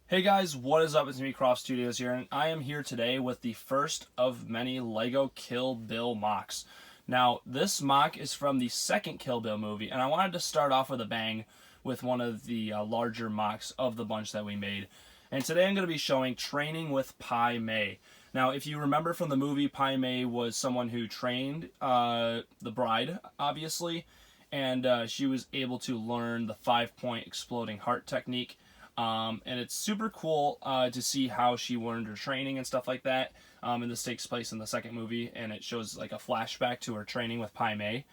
Hey guys, what is up? It's me, Croft Studios here, and I am here today with the first of many LEGO Kill Bill MOCs. Now, this MOC is from the second Kill Bill movie, and I wanted to start off with a bang with one of the larger MOCs of the bunch that we made. And today I'm going to be showing Training with Pai Mei. Now, if you remember from the movie, Pai Mei was someone who trained the bride, obviously, and she was able to learn the 5-point exploding heart technique. And it's super cool to see how she learned her training and stuff like that. And this takes place in the second movie, and it shows like a flashback to her training with Pai Mei.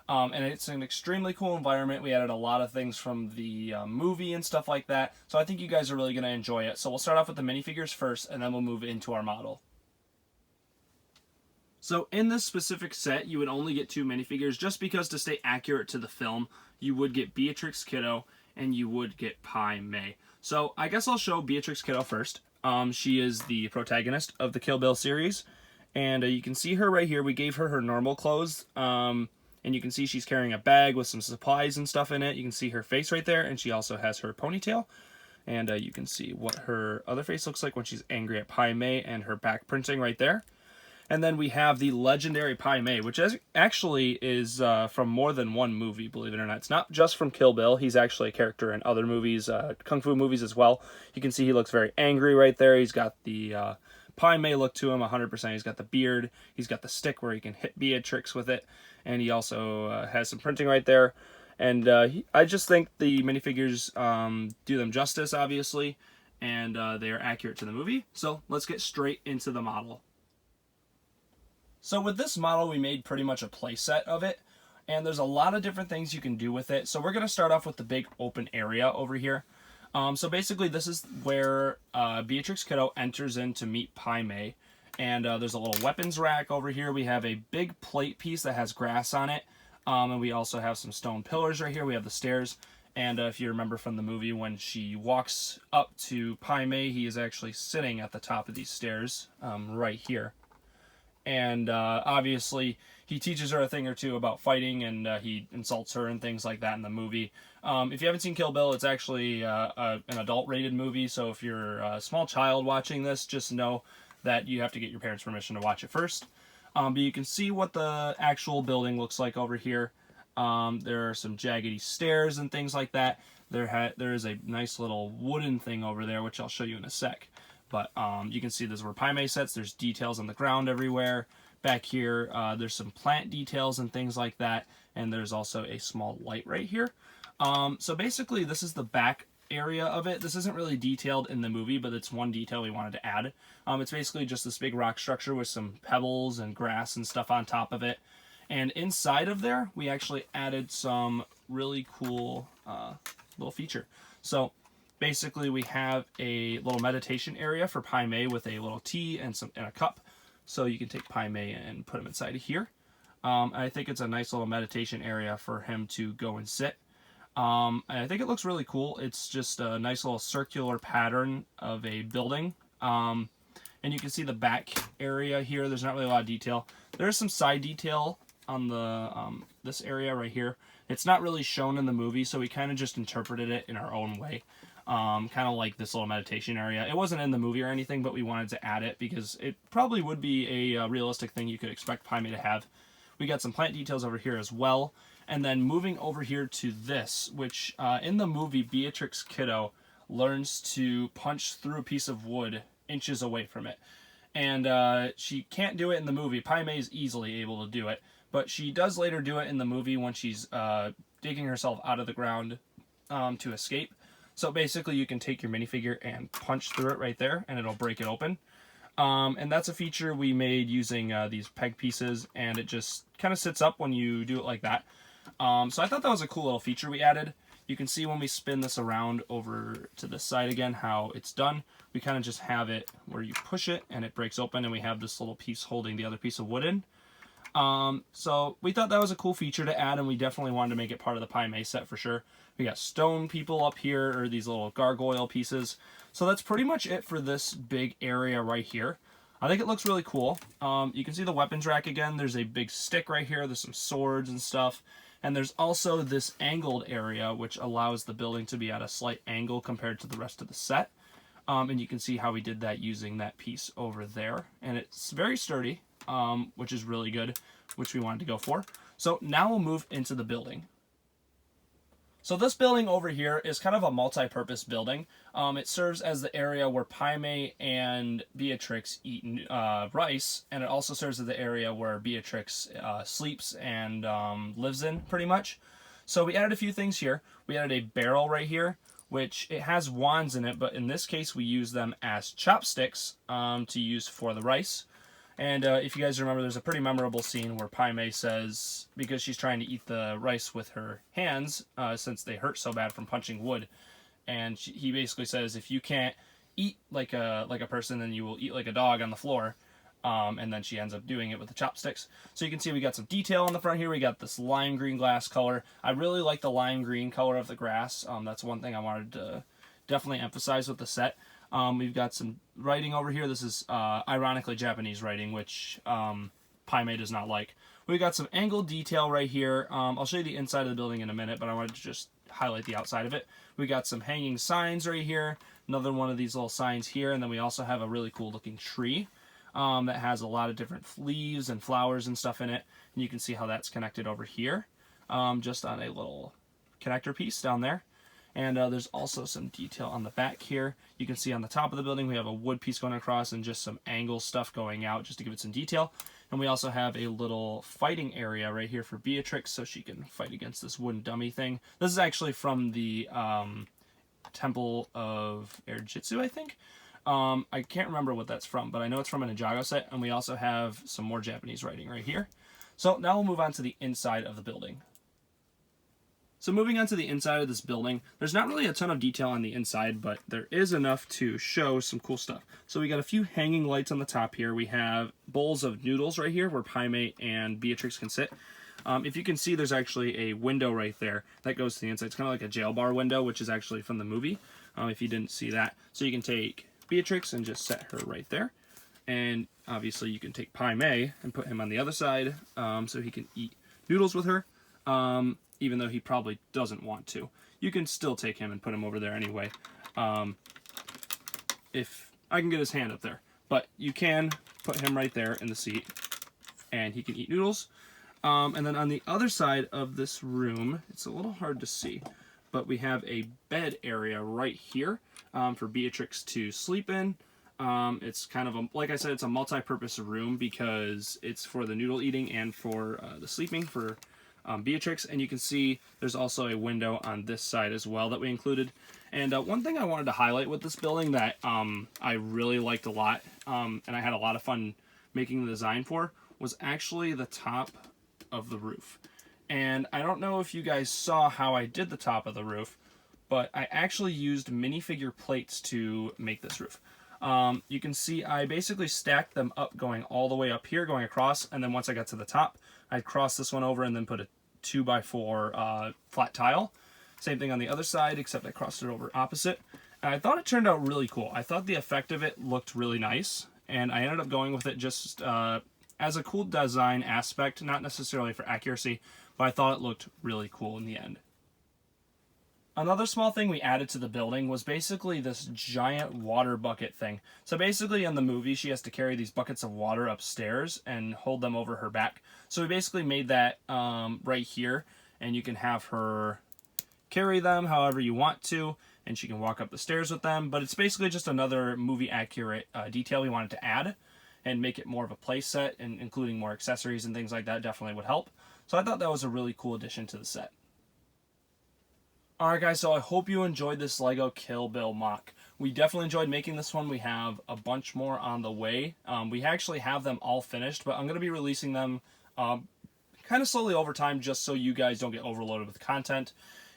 And it's an extremely cool environment. We added a lot of things from the movie and stuff like that. So I think you guys are really going to enjoy it. So we'll start off with the minifigures first, and then we'll move into our model. So in this specific set, you would only get 2 minifigures just because to stay accurate to the film, you would get Beatrix Kiddo and you would get Pai Mei. So I guess I'll show Beatrix Kiddo first. She is the protagonist of the Kill Bill series, and you can see her right here. We gave her normal clothes, and you can see she's carrying a bag with some supplies and stuff in it. You can see her face right there, and she also has her ponytail. And you can see what her other face looks like when she's angry at Pai Mei, and her back printing right there. And then we have the legendary Pai Mei, which actually is from more than one movie, believe it or not. It's not just from Kill Bill. He's actually a character in other movies, kung fu movies as well. You can see he looks very angry right there. He's got the Pai Mei look to him 100%. He's got the beard. He's got the stick where he can hit Beatrix with it. And he also has some printing right there. And I just think the minifigures do them justice, obviously. And they are accurate to the movie. So let's get straight into the model. So with this model, we made pretty much a playset of it, and there's a lot of different things you can do with it. So we're going to start off with the big open area over here. So basically, this is where Beatrix Kiddo enters in to meet Pai Mei, and there's a little weapons rack over here. We have a big plate piece that has grass on it, and we also have some stone pillars right here. We have the stairs, and if you remember from the movie, when she walks up to Pai Mei, he is actually sitting at the top of these stairs right here. And obviously he teaches her a thing or two about fighting, and he insults her and things like that in the movie. If you haven't seen Kill Bill, it's actually an adult-rated movie, so if you're a small child watching this, just know that you have to get your parents' permission to watch it first. But you can see what the actual building looks like over here. There are some jaggedy stairs and things like that. There is a nice little wooden thing over there, which I'll show you in a sec. But you can see this is where Pai Mei sits. There's details on the ground everywhere. Back here, there's some plant details and things like that. And there's also a small light right here. So basically, this is the back area of it. This isn't really detailed in the movie, but it's one detail we wanted to add. It's basically just this big rock structure with some pebbles and grass and stuff on top of it. And inside of there, we actually added some really cool little feature. So basically, we have a little meditation area for Pai Mei with a little tea and a cup. So you can take Pai Mei and put him inside of here. I think it's a nice little meditation area for him to go and sit. And I think it looks really cool. It's just a nice little circular pattern of a building. And you can see the back area here. There's not really a lot of detail. There's some side detail on the this area right here. It's not really shown in the movie, so we kind of just interpreted it in our own way. Kind of like this little meditation area. It wasn't in the movie or anything, but we wanted to add it because it probably would be a realistic thing you could expect Pai Mei to have. We got some plant details over here as well. And then moving over here to this, which in the movie, Beatrix Kiddo learns to punch through a piece of wood inches away from it. And she can't do it in the movie. Pai Mei is easily able to do it. But she does later do it in the movie when she's digging herself out of the ground to escape. So basically, you can take your minifigure and punch through it right there, and it'll break it open. And that's a feature we made using these peg pieces, and it just kind of sits up when you do it like that. So I thought that was a cool little feature we added. You can see when we spin this around over to this side again how it's done. We kind of just have it where you push it, and it breaks open, and we have this little piece holding the other piece of wood in. So we thought that was a cool feature to add, and we definitely wanted to make it part of the Pai Mei set for sure. We got stone people up here, or these little gargoyle pieces. So that's pretty much it for this big area right here. I think it looks really cool. You can see the weapons rack again. There's a big stick right here. There's some swords and stuff. And there's also this angled area, which allows the building to be at a slight angle compared to the rest of the set. And you can see how we did that using that piece over there. And it's very sturdy, which is really good, which we wanted to go for. So now we'll move into the building. So this building over here is kind of a multi-purpose building. It serves as the area where Pai Mei and Beatrix eat rice, and it also serves as the area where Beatrix sleeps and lives in, pretty much. So we added a few things here. We added a barrel right here, which it has wands in it, but in this case we use them as chopsticks to use for the rice. And if you guys remember, there's a pretty memorable scene where Pai Mei says, because she's trying to eat the rice with her hands, since they hurt so bad from punching wood, and he basically says, if you can't eat like a person, then you will eat like a dog on the floor. And then she ends up doing it with the chopsticks. So you can see we got some detail on the front here. We got this lime green glass color. I really like the lime green color of the grass. That's one thing I wanted to definitely emphasize with the set. We've got some writing over here. This is ironically Japanese writing, which Pai Mei does not like. We've got some angled detail right here. I'll show you the inside of the building in a minute, but I wanted to just highlight the outside of it. We got some hanging signs right here. Another one of these little signs here. And then we also have a really cool looking tree that has a lot of different leaves and flowers and stuff in it. And you can see how that's connected over here, just on a little connector piece down there. And there's also some detail on the back here. You can see on the top of the building we have a wood piece going across and just some angle stuff going out just to give it some detail. And we also have a little fighting area right here for Beatrix so she can fight against this wooden dummy thing. This is actually from the Temple of Erjitsu, I think. I can't remember what that's from, but I know it's from an Ninjago set. And we also have some more Japanese writing right here. So now we'll move on to the inside of the building. So moving on to the inside of this building, there's not really a ton of detail on the inside, but there is enough to show some cool stuff. So we got a few hanging lights on the top here. We have bowls of noodles right here where Pai Mei and Beatrix can sit. If you can see, there's actually a window right there that goes to the inside. It's kind of like a jail bar window, which is actually from the movie, if you didn't see that. So you can take Beatrix and just set her right there. And obviously you can take Pai Mei and put him on the other side so he can eat noodles with her. Even though he probably doesn't want to. You can still take him and put him over there anyway. If I can get his hand up there. But you can put him right there in the seat, and he can eat noodles. And then on the other side of this room, it's a little hard to see, but we have a bed area right here for Beatrix to sleep in. It's kind of, like I said, it's a multi-purpose room because it's for the noodle eating and for the sleeping for Beatrix, and you can see there's also a window on this side as well that we included. And one thing I wanted to highlight with this building that I really liked a lot, and I had a lot of fun making the design for, was actually the top of the roof. And I don't know if you guys saw how I did the top of the roof, but I actually used minifigure plates to make this roof. You can see I basically stacked them up going all the way up here, going across, and then once I got to the top, I'd cross this one over and then put a 2x4 flat tile. Same thing on the other side, except I crossed it over opposite. And I thought it turned out really cool. I thought the effect of it looked really nice, and I ended up going with it just as a cool design aspect, not necessarily for accuracy, but I thought it looked really cool in the end. Another small thing we added to the building was basically this giant water bucket thing. So basically in the movie, she has to carry these buckets of water upstairs and hold them over her back. So we basically made that right here, and you can have her carry them however you want to, and she can walk up the stairs with them. But it's basically just another movie accurate detail we wanted to add and make it more of a play set, and including more accessories and things like that definitely would help. So I thought that was a really cool addition to the set. Alright guys, so I hope you enjoyed this LEGO Kill Bill MOC. We definitely enjoyed making this one. We have a bunch more on the way. We actually have them all finished, but I'm going to be releasing them kind of slowly over time just so you guys don't get overloaded with content.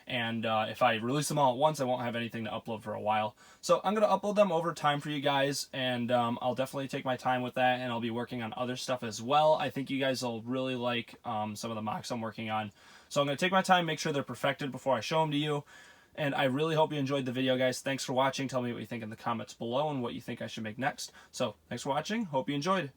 And if I release them all at once, I won't have anything to upload for a while. So I'm going to upload them over time for you guys, and I'll definitely take my time with that, and I'll be working on other stuff as well. I think you guys will really like some of the MOCs I'm working on. So I'm going to take my time, make sure they're perfected before I show them to you. And I really hope you enjoyed the video, guys. Thanks for watching. Tell me what you think in the comments below and what you think I should make next. So thanks for watching. Hope you enjoyed.